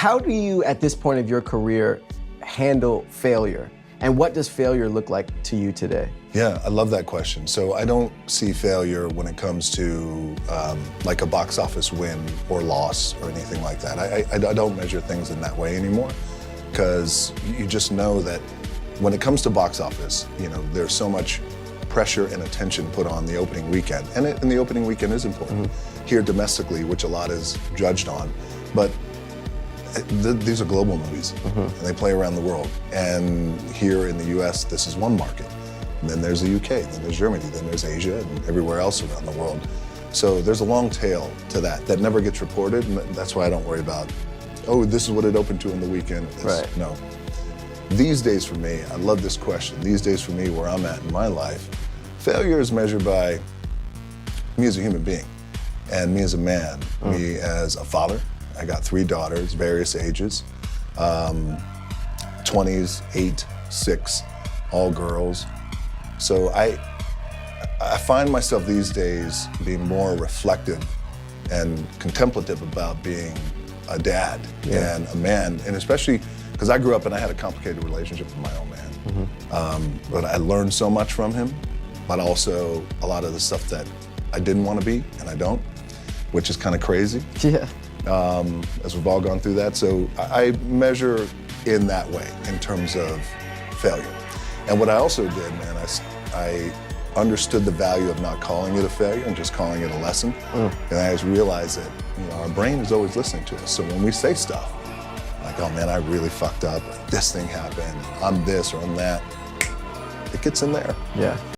How do you, at this point of your career, handle failure? And what does failure look like to you today? Yeah, I love that question. So I don't see failure when it comes to like a box office win or loss or anything like that. I don't measure things in that way anymore, because you just know that when it comes to box office, you know, there's so much pressure and attention put on the opening weekend. And the opening weekend is important here domestically, which a lot is judged on. But these are global movies, and they play around the world. And here in the US, this is one market. And then there's the UK, then there's Germany, then there's Asia, and everywhere else around the world. So there's a long tail to that never gets reported, and that's why I don't worry about, oh, this is what it opened to in the weekend. Right. No. These days for me, I love this question, these days for me, where I'm at in my life, failure is measured by me as a human being, and me as a man, me as a father. I got 3 daughters, various ages, 20s, 8, 6, all girls. So I find myself these days being more reflective and contemplative about being a dad and a man, and especially because I grew up and I had a complicated relationship with my own man. But I learned so much from him, but also a lot of the stuff that I didn't want to be, and I don't, which is kind of crazy. Yeah. As we've all gone through that. So I measure in that way in terms of failure. And what I also did, man, I understood the value of not calling it a failure and just calling it a lesson. And I just realized that, you know, our brain is always listening to us. So when we say stuff like, oh man, I really fucked up, this thing happened, I'm this or I'm that, it gets in there. Yeah.